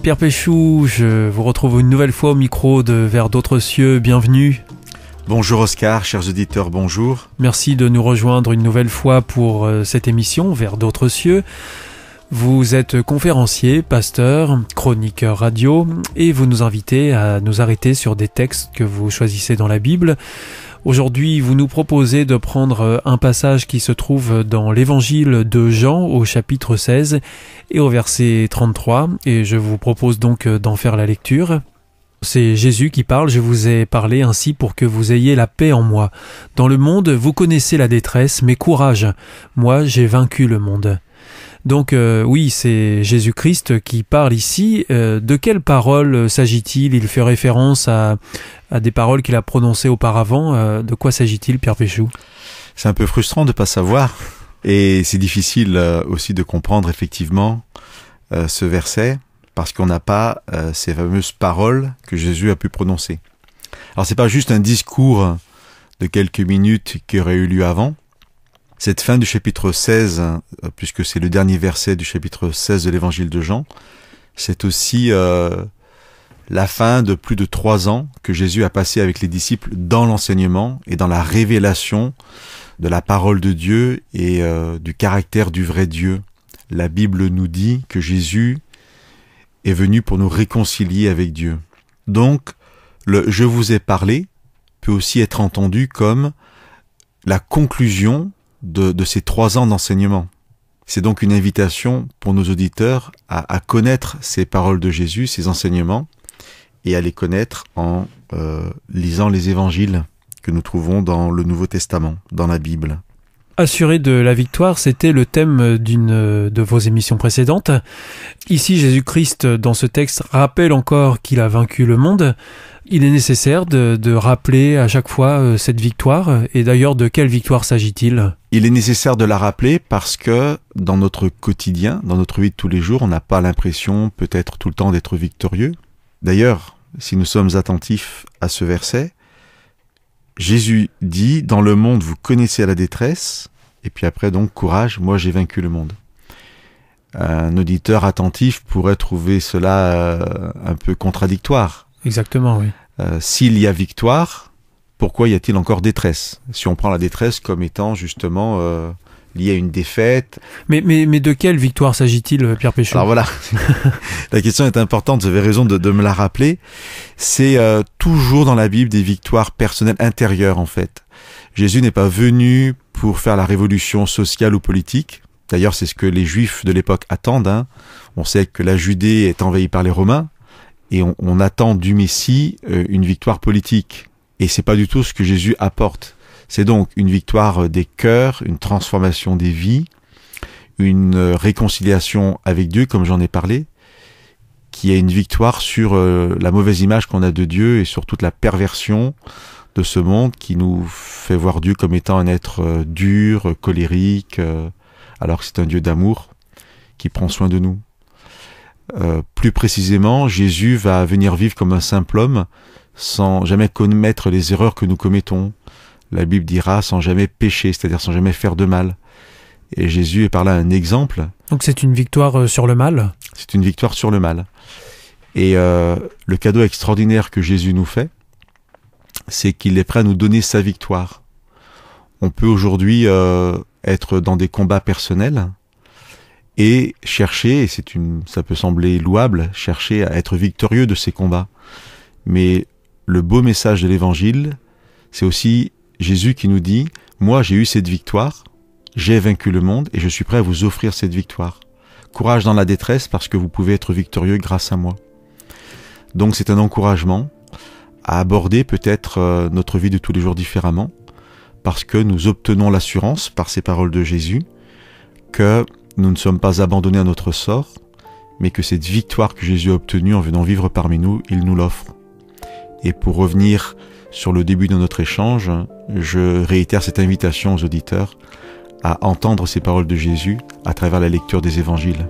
Pierre Péchou, je vous retrouve une nouvelle fois au micro de Vers d'autres cieux, bienvenue. Bonjour Oscar, chers auditeurs, bonjour. Merci de nous rejoindre une nouvelle fois pour cette émission Vers d'autres cieux. Vous êtes conférencier, pasteur, chroniqueur radio et vous nous invitez à nous arrêter sur des textes que vous choisissez dans la Bible. Aujourd'hui, vous nous proposez de prendre un passage qui se trouve dans l'évangile de Jean au chapitre 16 et au verset 33 et je vous propose donc d'en faire la lecture. C'est Jésus qui parle, je vous ai parlé ainsi pour que vous ayez la paix en moi. Dans le monde, vous connaissez la détresse, mais courage, moi j'ai vaincu le monde. Donc oui, c'est Jésus-Christ qui parle ici. De quelles paroles s'agit-il ? Il fait référence à des paroles qu'il a prononcées auparavant. De quoi s'agit-il, Pierre Péchou ? C'est un peu frustrant de ne pas savoir. Et c'est difficile aussi de comprendre effectivement ce verset, parce qu'on n'a pas ces fameuses paroles que Jésus a pu prononcer. Alors c'est pas juste un discours de quelques minutes qui aurait eu lieu avant. Cette fin du chapitre 16, puisque c'est le dernier verset du chapitre 16 de l'évangile de Jean, c'est aussi la fin de plus de 3 ans que Jésus a passé avec les disciples dans l'enseignement et dans la révélation de la parole de Dieu et du caractère du vrai Dieu. La Bible nous dit que Jésus est venu pour nous réconcilier avec Dieu. Donc, le « je vous ai parlé » peut aussi être entendu comme la conclusion de ces 3 ans d'enseignement. C'est donc une invitation pour nos auditeurs à connaître ces paroles de Jésus, ces enseignements, et à les connaître en lisant les évangiles que nous trouvons dans le Nouveau Testament, dans la Bible. Assuré de la victoire, c'était le thème d'une de vos émissions précédentes. Ici, Jésus-Christ, dans ce texte, rappelle encore qu'il a vaincu le monde. Il est nécessaire de rappeler à chaque fois cette victoire. Et d'ailleurs, de quelle victoire s'agit-il ? Il est nécessaire de la rappeler parce que dans notre quotidien, dans notre vie de tous les jours, on n'a pas l'impression peut-être tout le temps d'être victorieux. D'ailleurs, si nous sommes attentifs à ce verset, Jésus dit « Dans le monde, vous connaissez la détresse » et puis après donc « Courage, moi j'ai vaincu le monde ». Un auditeur attentif pourrait trouver cela un peu contradictoire. Exactement, oui. S'il y a victoire, pourquoi y a-t-il encore détresse ? Si on prend la détresse comme étant justement liée à une défaite. Mais de quelle victoire s'agit-il, Pierre Péchou ? Alors voilà, la question est importante, vous avez raison de me la rappeler. C'est toujours dans la Bible des victoires personnelles intérieures en fait. Jésus n'est pas venu pour faire la révolution sociale ou politique. D'ailleurs, c'est ce que les Juifs de l'époque attendent. On sait que la Judée est envahie par les Romains et on attend du Messie une victoire politique. Et c'est pas du tout ce que Jésus apporte. C'est donc une victoire des cœurs, une transformation des vies, une réconciliation avec Dieu, comme j'en ai parlé, qui est une victoire sur la mauvaise image qu'on a de Dieu et sur toute la perversion de ce monde qui nous fait voir Dieu comme étant un être dur, colérique, alors que c'est un Dieu d'amour qui prend soin de nous. Plus précisément, Jésus va venir vivre comme un simple homme sans jamais commettre les erreurs que nous commettons. La Bible dira sans jamais pécher, c'est-à-dire sans jamais faire de mal. Et Jésus est par là un exemple. Donc c'est une victoire sur le mal ? C'est une victoire sur le mal. Et le cadeau extraordinaire que Jésus nous fait, c'est qu'il est prêt à nous donner sa victoire. On peut aujourd'hui être dans des combats personnels et chercher, et ça peut sembler louable, chercher à être victorieux de ces combats. Mais le beau message de l'Évangile, c'est aussi Jésus qui nous dit « Moi, j'ai eu cette victoire, j'ai vaincu le monde et je suis prêt à vous offrir cette victoire. Courage dans la détresse parce que vous pouvez être victorieux grâce à moi. » Donc c'est un encouragement à aborder peut-être notre vie de tous les jours différemment parce que nous obtenons l'assurance par ces paroles de Jésus que nous ne sommes pas abandonnés à notre sort, mais que cette victoire que Jésus a obtenue en venant vivre parmi nous, il nous l'offre. Et pour revenir sur le début de notre échange, je réitère cette invitation aux auditeurs à entendre ces paroles de Jésus à travers la lecture des évangiles.